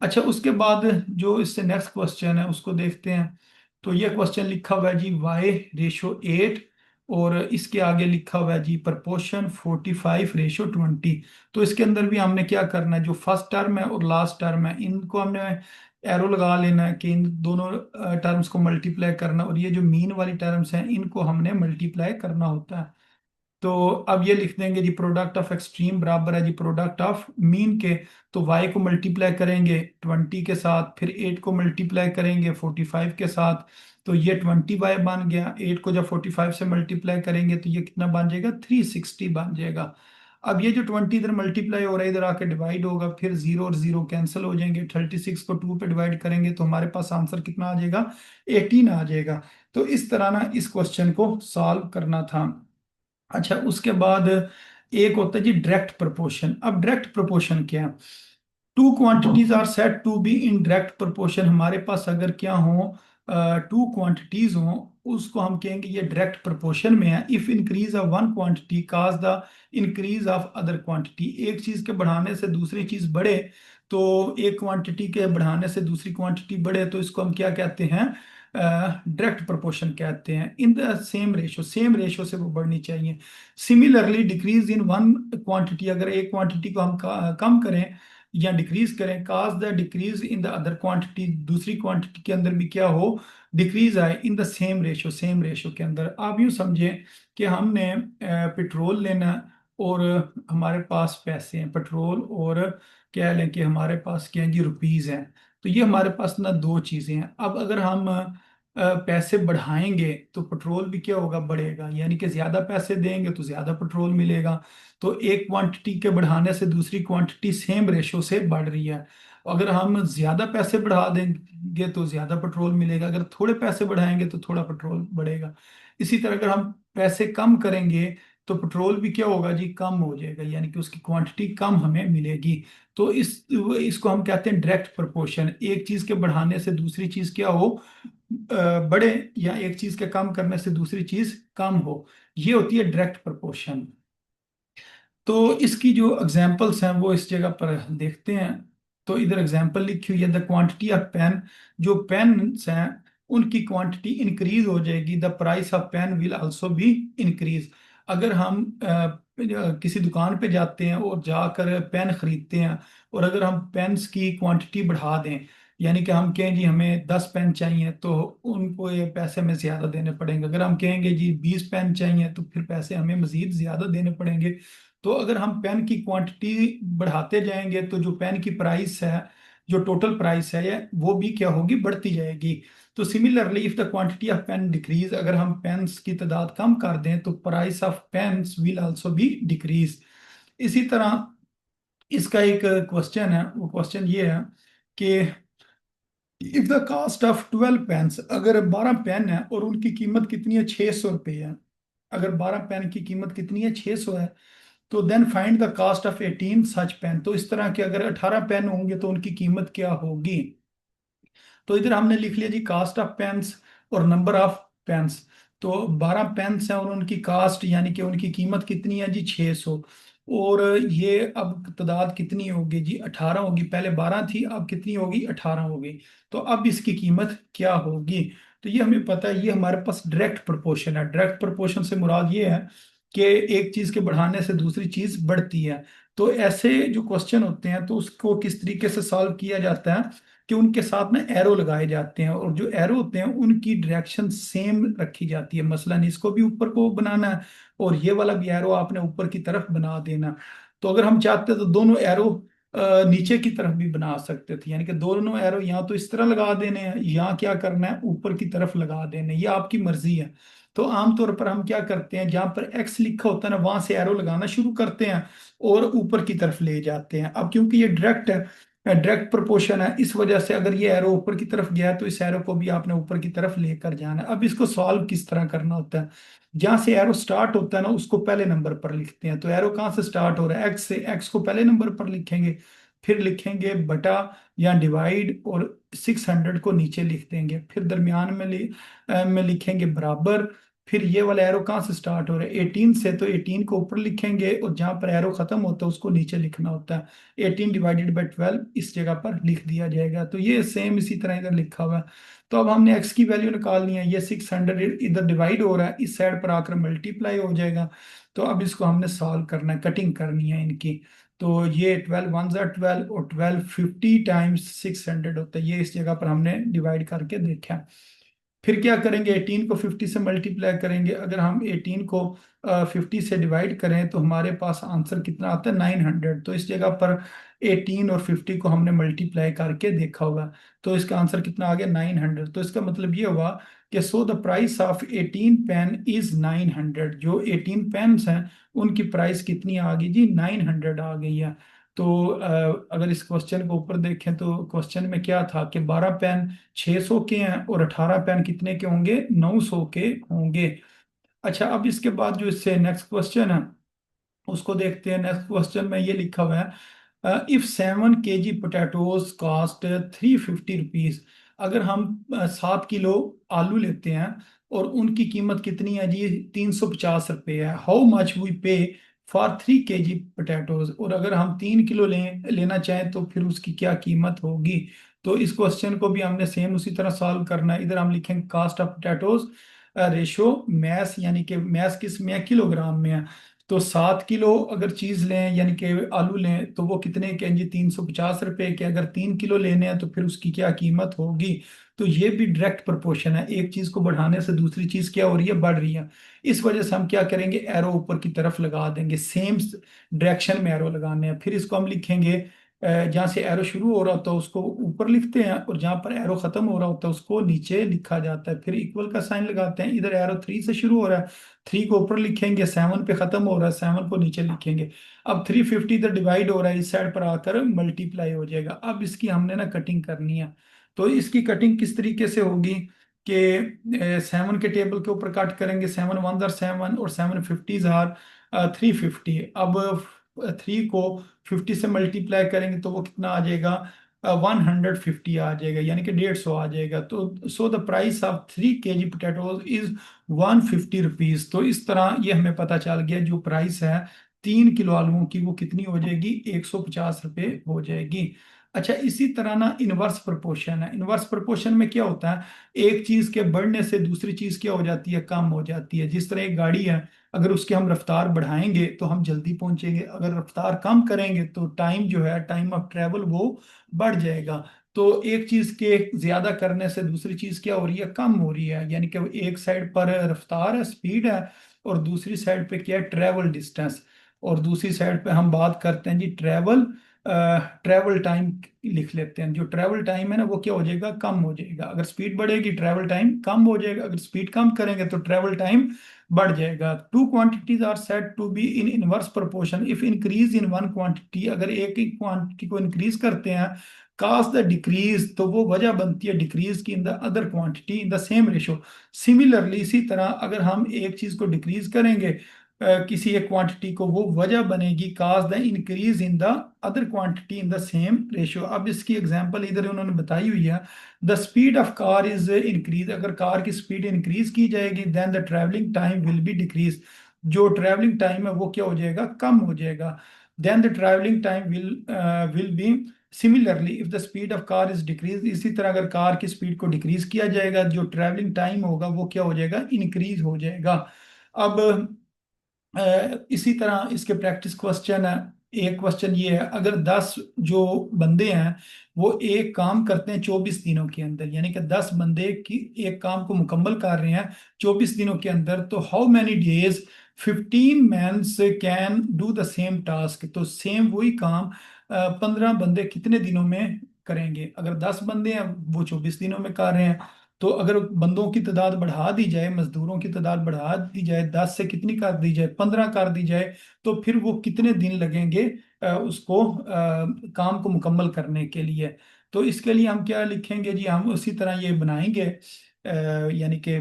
अच्छा, उसके बाद जो इससे नेक्स्ट क्वेश्चन है उसको देखते हैं। तो ये क्वेश्चन लिखा हुआ है जी y/8, और इसके आगे लिखा हुआ है जी प्रपोर्शन 45/20। तो इसके अंदर भी हमने क्या करना है, जो फर्स्ट टर्म है और लास्ट टर्म है इनको हमने एरो लगा लेना है कि इन दोनों टर्म्स को मल्टीप्लाई करना, और ये जो मीन वाली टर्म्स हैं इनको हमने मल्टीप्लाई करना होता है। तो अब ये लिख देंगे जी प्रोडक्ट ऑफ एक्सट्रीम बराबर है जी प्रोडक्ट ऑफ मीन के। तो y को मल्टीप्लाई करेंगे 20 के साथ, फिर 8 को मल्टीप्लाई करेंगे 45 के साथ, तो ये 20y बन गया। 8 को जब 45 से मल्टीप्लाई करेंगे तो ये कितना बन जाएगा, 360 बन जाएगा। अब ये जो 20 इधर मल्टीप्लाई हो रहा है इधर आके डिवाइड होगा, फिर जीरो और जीरो कैंसिल हो जाएंगे। 36 को 2 पे डिवाइड करेंगे तो हमारे पास आंसर कितना आ जाएगा, 18 आ जाएगा। तो इस तरह ना इस क्वेश्चन को सॉल्व करना था। अच्छा, उसके बाद एक होता है जी डायरेक्ट प्रोपोर्शन। अब डायरेक्ट प्रोपोर्शन क्या है, two quantities are said to be in direct proportion. हमारे पास अगर क्या हो, टू क्वांटिटीज हो, उसको हम कहेंगे ये डायरेक्ट प्रोपोर्शन में है। If increase of one quantity cause the increase of other quantity, एक चीज के बढ़ाने से दूसरी चीज बढ़े, तो एक क्वांटिटी के बढ़ाने से दूसरी क्वांटिटी बढ़े, तो इसको हम क्या कहते हैं, डायरेक्ट प्रोपोर्शन कहते हैं। इन the same ratio, same ratio से वो बढ़नी चाहिए। Similarly decrease in one quantity, अगर एक क्वांटिटी को हम कम करें या डिक्रीज करें, काज the decrease in the other quantity, दूसरी क्वांटिटी के अंदर भी क्या हो, डिक्रीज आए इन the same ratio, same ratio के अंदर। आप यूं समझें कि हमने पेट्रोल लेना है और हमारे पास पैसे हैं पेट्रोल, और कह लें कि हमारे पास क्या है जी, रुपीज हैं। तो ये हमारे पास ना दो चीजें हैं। अब अगर हम पैसे बढ़ाएंगे तो पेट्रोल भी क्या होगा, बढ़ेगा, यानी कि ज्यादा पैसे देंगे तो ज्यादा पेट्रोल मिलेगा। तो एक क्वांटिटी के बढ़ाने से दूसरी क्वांटिटी सेम रेशो से बढ़ रही है। अगर हम ज्यादा पैसे बढ़ा देंगे तो ज्यादा पेट्रोल मिलेगा, अगर थोड़े पैसे बढ़ाएंगे तो थोड़ा पेट्रोल बढ़ेगा। इसी तरह अगर हम पैसे कम करेंगे तो पेट्रोल भी क्या होगा जी, कम हो जाएगा, यानी कि उसकी क्वांटिटी कम हमें मिलेगी। तो इसको हम कहते हैं डायरेक्ट प्रोपोर्शन। एक चीज के बढ़ाने से दूसरी चीज क्या हो, बढ़े, या एक चीज के कम करने से दूसरी चीज कम हो, ये होती है डायरेक्ट प्रोपोर्शन। तो इसकी जो एग्जांपल्स हैं वो इस जगह पर देखते हैं। तो इधर एग्जांपल लिखी हुई है, द क्वांटिटी ऑफ पेन, जो पेन्स हैं उनकी क्वांटिटी इंक्रीज हो जाएगी, the price of pen will also be increase. अगर हम किसी दुकान पे जाते हैं और जाकर पेन खरीदते हैं, और अगर हम पेन्स की क्वांटिटी बढ़ा दें, यानी कि हम कहें जी हमें 10 पेन चाहिए, तो उनको ये पैसे हमें ज्यादा देने पड़ेंगे। अगर हम कहेंगे जी 20 पेन चाहिए तो फिर पैसे हमें मजीद ज्यादा देने पड़ेंगे। तो अगर हम पेन की क्वांटिटी बढ़ाते जाएंगे तो जो पेन की प्राइस है, जो टोटल प्राइस है वो भी क्या होगी, बढ़ती जाएगी। तो similarly if the quantity of pen decrease, अगर हम पेन्स की तादाद कम कर दें तो price of pens will also be decrease. इसी तरह इसका एक क्वेश्चन है, वो क्वेश्चन ये है कि if the cost of 12 pens, अगर 12 पेन है और उनकी कीमत कितनी है, 600 रुपये है। अगर 12 पेन की कीमत कितनी है, 600 है, तो then find the cost of 18 such pen. तो इस तरह के अगर 18 पेन होंगे तो उनकी कीमत क्या होगी। तो इधर हमने लिख लिया जी कास्ट ऑफ पेन्स और नंबर ऑफ पेन्स। तो 12 पेन्स हैं और उनकी कास्ट यानी कि उनकी कीमत कितनी है जी, 600। और ये अब तादाद कितनी होगी जी, 18 होगी। पहले 12 थी, अब कितनी होगी, 18 होगी। तो अब इसकी कीमत क्या होगी। तो ये हमें पता है, ये हमारे पास डायरेक्ट प्रोपोर्शन है। डायरेक्ट प्रोपोर्शन से मुराद ये है कि एक चीज के बढ़ाने से दूसरी चीज बढ़ती है। तो ऐसे जो क्वेश्चन होते हैं तो उसको किस तरीके से सॉल्व किया जाता है कि उनके साथ में एरो लगाए जाते हैं, और जो एरो होते हैं उनकी डायरेक्शन सेम रखी जाती है। मसलन इसको भी ऊपर को बनाना है और ये वाला भी एरो आपने ऊपर की तरफ बना देना। तो अगर हम चाहते तो दोनों एरो नीचे की तरफ भी बना सकते थे, यानी कि दोनों एरो यहाँ तो इस तरह लगा देने हैं, यहाँ क्या करना है, ऊपर की तरफ लगा देने, ये आपकी मर्जी है। तो आमतौर पर हम क्या करते हैं, जहां पर एक्स लिखा होता है ना वहां से एरो लगाना शुरू करते हैं और ऊपर की तरफ ले जाते हैं। अब क्योंकि ये डायरेक्ट है, डायरेक्ट प्रोपोर्शन है, इस वजह से अगर ये एरो ऊपर की तरफ गया तो इस एरो को भी आपने ऊपर की तरफ लेकर जाना है। अब इसको सॉल्व किस तरह करना होता है, जहां से एरो स्टार्ट होता है ना उसको पहले नंबर पर लिखते हैं। तो एरो कहाँ से स्टार्ट हो रहा है, एक्स से, एक्स को पहले नंबर पर लिखेंगे, फिर लिखेंगे बटा या डिवाइड, और 600 को नीचे लिख देंगे, फिर दरमियान में में लिखेंगे बराबर। फिर ये वाला एरो कहाँ से स्टार्ट हो रहा है, 18 से, तो 18 को ऊपर लिखेंगे और जहां पर एरो खत्म होता है उसको नीचे लिखना होता है। 18 डिवाइडेड बाई 12 इस जगह पर लिख दिया जाएगा। तो ये सेम इसी तरह इधर लिखा हुआ है। तो अब हमने एक्स की वैल्यू निकालनी है, ये 600 इधर डिवाइड हो रहा है, इस साइड पर आकर मल्टीप्लाई हो जाएगा। तो अब इसको हमने सॉल्व करना है, कटिंग करनी है इनकी। तो ये 12 1 12 और 12 50 टाइम्स 600 होता है, ये इस जगह पर हमने डिवाइड करके देखा। फिर क्या करेंगे, 18 को 50 से मल्टीप्लाई करेंगे। अगर हम 18 को 50 से डिवाइड करें तो हमारे पास आंसर कितना आता है, 900। तो इस जगह पर 18 और 50 को हमने मल्टीप्लाई करके देखा होगा, तो इसका आंसर कितना आ गया, 900। तो इसका मतलब ये हुआ कि so the price of 18 pen is 900। जो 18 पेन्स हैं उनकी प्राइस कितनी आ गई जी, 900 आ गई है। तो अगर इस क्वेश्चन को ऊपर देखें तो क्वेश्चन में क्या था कि 12 पेन 600 के हैं और 18 पेन कितने के होंगे, 900 के होंगे। अच्छा, अब इसके बाद जो इससे नेक्स्ट क्वेश्चन है उसको देखते हैं। नेक्स्ट क्वेश्चन में ये लिखा हुआ है, if 7 kg potatoes cost 350 rupees. अगर हम 7 किलो आलू लेते हैं और उनकी कीमत कितनी है जी, 350 रुपये है। हाउ मच वी पे फॉर 3 kg पोटैटोज। और अगर हम 3 किलो लेना चाहें तो फिर उसकी क्या कीमत होगी। तो इस क्वेश्चन को भी हमने सेम उसी तरह सॉल्व करना है। इधर हम लिखेंगे cost of potatoes ratio mass, यानी कि मैस किस में है, किलोग्राम में है। तो 7 किलो अगर चीज लें यानी कि आलू लें तो वो कितने के हैं जी, 350 रुपए के। अगर 3 किलो लेने हैं तो फिर उसकी क्या कीमत होगी। तो ये भी डायरेक्ट प्रोपोर्शन है, एक चीज को बढ़ाने से दूसरी चीज क्या हो रही है, बढ़ रही है। इस वजह से हम क्या करेंगे, एरो ऊपर की तरफ लगा देंगे, सेम डायरेक्शन में एरो लगाने हैं। फिर इसको हम लिखेंगे, जहाँ से एरो शुरू हो रहा होता है उसको ऊपर लिखते हैं और जहाँ पर एरो खत्म हो रहा होता है उसको नीचे लिखा जाता है। फिर इक्वल का साइन लगाते हैं। इधर एरो 3 से शुरू हो रहा है, 3 को ऊपर लिखेंगे, 7 पे खत्म हो रहा है, 7 को नीचे लिखेंगे। अब 350 इधर डिवाइड हो रहा है, इस साइड पर आकर मल्टीप्लाई हो जाएगा। अब इसकी हमने ना कटिंग करनी है। तो इसकी कटिंग किस तरीके से होगी कि 7 के टेबल के ऊपर कट करेंगे, 7 वन आर 7 और 7 50 आर 350। अब 3 को 50 से मल्टीप्लाई करेंगे तो वो कितना आ जाएगा, 150 आ जाएगा, यानी कि 150 आ जाएगा। तो सो the price of 3 kg potatoes is 150 rupees. तो इस तरह ये हमें पता चल गया जो प्राइस है 3 किलो आलूओं की वो कितनी हो जाएगी, 150 रुपये हो जाएगी। अच्छा, इसी तरह ना इनवर्स प्रोपोर्शन है। इनवर्स प्रोपोर्शन में क्या होता है, एक चीज के बढ़ने से दूसरी चीज क्या हो जाती है, कम हो जाती है। जिस तरह एक गाड़ी है, अगर उसकी हम रफ्तार बढ़ाएंगे तो हम जल्दी पहुंचेंगे, अगर रफ्तार कम करेंगे तो टाइम जो है, टाइम ऑफ ट्रेवल वो बढ़ जाएगा। तो एक चीज के ज्यादा करने से दूसरी चीज क्या हो रही है, कम हो रही है। यानी कि एक साइड पर रफ्तार है, स्पीड है, और दूसरी साइड पे क्या है, ट्रेवल डिस्टेंस। और दूसरी साइड पे हम बात करते हैं जी ट्रेवल, ट्रेवल टाइम लिख लेते हैं। जो ट्रेवल टाइम है ना वो क्या हो जाएगा, कम हो जाएगा। अगर स्पीड बढ़ेगी ट्रेवल टाइम कम हो जाएगा, अगर स्पीड कम करेंगे तो ट्रेवल टाइम बढ़ जाएगा। Two quantities are said to be in inverse proportion if increase in one quantity. अगर एक ही क्वांटिटी को इंक्रीज करते हैं, काज द डिक्रीज, तो वो वजह बनती है डिक्रीज की इन the other quantity in the same ratio. Similarly इसी तरह अगर हम एक चीज को डिक्रीज करेंगे, किसी एक क्वांटिटी को, वो वजह बनेगी cause the increase in the other quantity in the same ratio. अब इसकी एग्जांपल इधर उन्होंने बताई हुई है। The speed of car is increase. अगर कार की स्पीड इंक्रीज की जाएगी then the travelling time will be decrease. जो ट्रैवलिंग टाइम है वो क्या हो जाएगा, कम हो जाएगा। Then the travelling time will be similarly if the speed of car is decrease. इसी तरह अगर कार की स्पीड को डिक्रीज किया जाएगा, जो ट्रैवलिंग टाइम होगा वो क्या हो जाएगा, इंक्रीज हो जाएगा। अब इसी तरह इसके प्रैक्टिस क्वेश्चन है। एक क्वेश्चन ये है, अगर 10 जो बंदे हैं वो एक काम करते हैं 24 दिनों के अंदर, यानी कि 10 बंदे की एक काम को मुकम्मल कर रहे हैं 24 दिनों के अंदर, तो how many days 15 mens can do the same task. तो सेम वही काम 15 बंदे कितने दिनों में करेंगे। अगर 10 बंदे हैं वो 24 दिनों में कर रहे हैं, तो अगर बंदों की तादाद बढ़ा दी जाए, मजदूरों की तादाद बढ़ा दी जाए, 10 से कितनी कर दी जाए, 15 कर दी जाए, तो फिर वो कितने दिन लगेंगे उसको काम को मुकम्मल करने के लिए। तो इसके लिए हम क्या लिखेंगे जी, हम उसी तरह ये बनाएंगे, यानी कि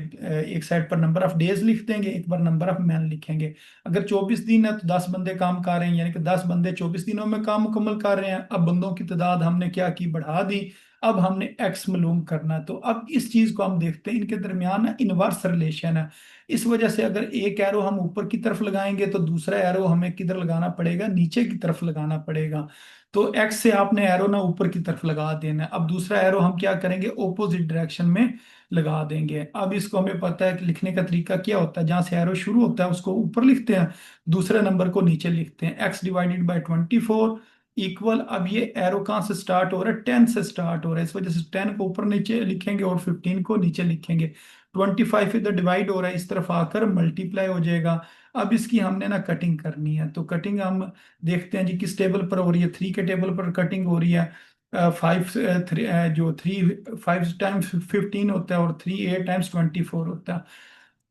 एक साइड पर नंबर ऑफ डेज लिख देंगे, एक बार नंबर ऑफ मैन लिखेंगे। अगर 24 दिन है तो 10 बंदे काम कर रहे हैं, यानी कि 10 बंदे 24 दिनों में काम मुकम्मल कर रहे हैं। अब बंदों की तादाद हमने क्या की, बढ़ा दी। अब हमने एक्स मालूम करना है। तो अब इस चीज को हम देखते हैं, इनके दरमियान ना इनवर्स रिलेशन है। इस वजह से अगर एक एरो हम ऊपर की तरफ लगाएंगे तो दूसरा एरो हमें किधर लगाना पड़ेगा, नीचे की तरफ लगाना पड़ेगा। तो एक्स से आपने एरो ना ऊपर की तरफ लगा देना है। अब दूसरा एरो हम क्या करेंगे, ओपोजिट डायरेक्शन में लगा देंगे। अब इसको हमें पता है कि लिखने का तरीका क्या होता है, जहां से एरो शुरू होता है उसको ऊपर लिखते हैं, दूसरे नंबर को नीचे लिखते हैं। एक्स डिवाइडेड बाई 24 इक्वल, अब ये एरो कहाँ से स्टार्ट हो रहा है, 10 से स्टार्ट हो रहा है, इस वजह से 10 को ऊपर नीचे लिखेंगे और 15 को नीचे लिखेंगे। 25 इधर डिवाइड हो रहा है, इस तरफ आकर मल्टीप्लाई हो जाएगा। अब इसकी हमने ना कटिंग करनी है, तो कटिंग हम देखते हैं जी किस टेबल पर हो रही है। 3 के टेबल पर कटिंग हो रही है। 5 3 जो 3 5 टाइम्स 15 होता है और 3 8 टाइम्स 24 होता है।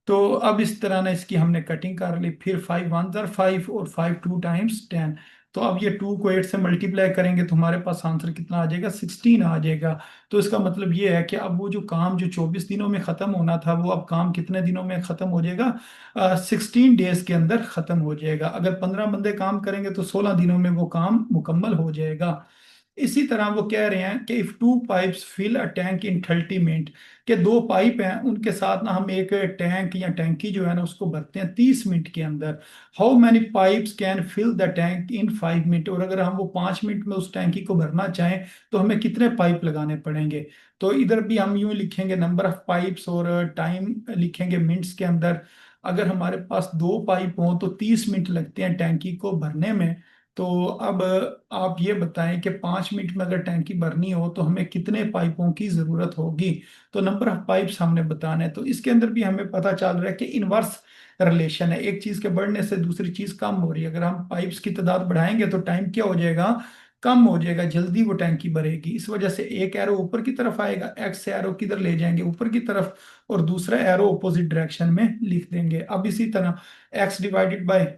तो अब इस तरह ना इसकी हमने कटिंग कर ली। फिर 5 1 5 और 5 2 टाइम्स 10। तो अब ये 2 को 8 से मल्टीप्लाई करेंगे तो हमारे पास आंसर कितना आ जाएगा, 16 आ जाएगा। तो इसका मतलब ये है कि अब वो जो काम जो 24 दिनों में खत्म होना था, वो अब काम कितने दिनों में खत्म हो जाएगा, 16 डेज के अंदर खत्म हो जाएगा। अगर 15 बंदे काम करेंगे तो 16 दिनों में वो काम मुकम्मल हो जाएगा। इसी तरह वो कह रहे हैं कि if two pipes fill a tank in 30 minute, के दो पाइप हैं उनके साथ ना हम एक टैंक या टैंकी जो है ना उसको भरते हैं 30 मिनट के अंदर। How many pipes can fill the tank in 5 minute, और अगर हम वो 5 मिनट में उस टैंकी को भरना चाहें तो हमें कितने पाइप लगाने पड़ेंगे। तो इधर भी हम यूं लिखेंगे नंबर ऑफ पाइप्स और टाइम लिखेंगे मिनट्स के अंदर। अगर हमारे पास दो पाइप हों तो 30 मिनट लगते हैं टैंकी को भरने में। तो अब आप ये बताएं कि 5 मिनट में अगर टैंकी भरनी हो तो हमें कितने पाइपों की जरूरत होगी। तो नंबर ऑफ पाइप्स हमने बताना है। तो इसके अंदर भी हमें पता चल रहा है कि इनवर्स रिलेशन है, एक चीज के बढ़ने से दूसरी चीज कम हो रही है। अगर हम पाइप्स की तादाद बढ़ाएंगे तो टाइम क्या हो जाएगा, कम हो जाएगा, जल्दी वो टैंकी भरेगी। इस वजह से एक एरो ऊपर की तरफ आएगा, एक्स एरो किधर ले जाएंगे, ऊपर की तरफ, और दूसरा एरो अपोजिट डायरेक्शन में लिख देंगे। अब इसी तरह एक्स डिवाइडेड बाय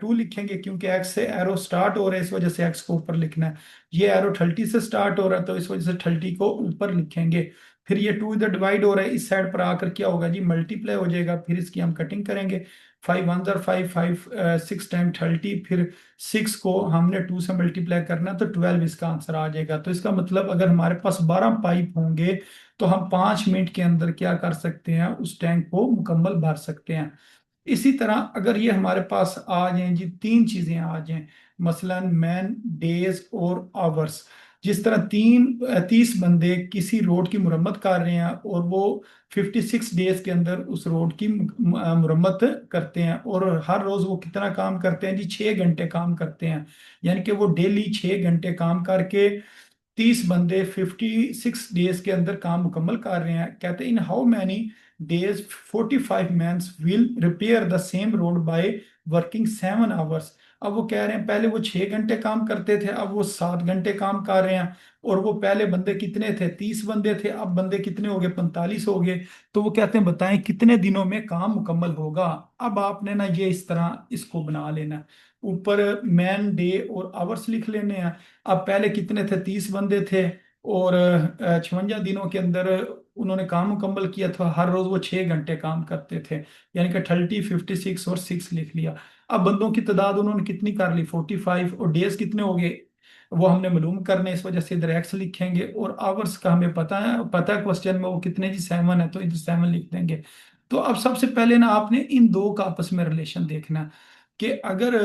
2 लिखेंगे, क्योंकि एक्स से एरो स्टार्ट हो रहा है, इस वजह से एक्स को ऊपर लिखना है। ये एरो 30 से स्टार्ट हो रहा है तो इस वजह से 30 को ऊपर लिखेंगे। फिर ये 2 इधर डिवाइड हो रहा है, इस साइड पर आकर क्या होगा जी, मल्टीप्लाई हो जाएगा। फिर इसकी हम कटिंग करेंगे। 5 1 5 5 6 टाइम 30, फिर 6 को हमने 2 से मल्टीप्लाई करना है तो 12 इसका आंसर आ जाएगा। तो इसका मतलब अगर हमारे पास 12 पाइप होंगे तो हम 5 मिनट के अंदर क्या कर सकते हैं, उस टैंक को मुकम्मल भर सकते हैं। इसी तरह अगर ये हमारे पास आ जाएं जी, तीन चीजें आ जाएं, मसलन मैन, डेज और आवर्स। जिस तरह 30 बंदे किसी रोड की मुरम्मत कर रहे हैं और वो 56 डेज के अंदर उस रोड की मुरम्मत करते हैं, और हर रोज वो कितना काम करते हैं जी, 6 घंटे काम करते हैं। यानी कि वो डेली 6 घंटे काम करके 30 बंदे 56 डेज के अंदर काम मुकम्मल कर रहे हैं। कहते हैं in how many days 45 mens will repair the same road by working 7 hours. अब वो कह रहे हैं पहले वो 6 घंटे काम करते थे, अब वो 7 घंटे काम कर रहे हैं। और वो पहले बंदे कितने थे, 30 बंदे थे, अब बंदे कितने हो गए, 45 हो गए। तो वो कहते हैं बताएं कितने दिनों में काम मुकम्मल होगा। अब आपने ना ये इस तरह इसको बना लेना है। ऊपर मैन, डे और आवर्स लिख लेने हैं। अब पहले कितने थे, 30 बंदे थे, और 56 दिनों के अंदर उन्होंने काम मुकम्मल किया था। हर रोज वो 6 घंटे काम करते थे, यानी कि 30 56 और 6 लिख लिया। अब बंदों की तादाद उन्होंने कितनी कर ली, 45, और डेज कितने हो गए वो हमने मालूम करने, इस वजह से इधर एक्स लिखेंगे। और आवर्स का हमें पता है क्वेश्चन में वो कितने जी, 7 है, तो इधर 7 लिख देंगे। तो अब सबसे पहले ना आपने इन दो का आपस में रिलेशन देखना है कि अगर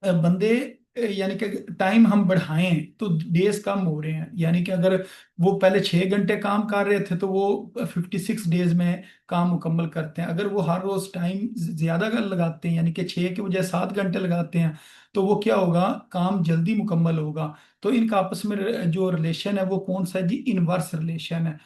बंदे यानी कि टाइम हम बढ़ाएं तो डेज कम हो रहे हैं। यानी कि अगर वो पहले 6 घंटे काम कर रहे थे तो वो 56 डेज में काम मुकम्मल करते हैं। अगर वो हर रोज टाइम ज्यादा लगाते हैं, यानी कि 6 के बजाय 7 घंटे लगाते हैं, तो वो क्या होगा, काम जल्दी मुकम्मल होगा। तो इनका आपस में जो रिलेशन है वो कौन सा है जी, इनवर्स रिलेशन है।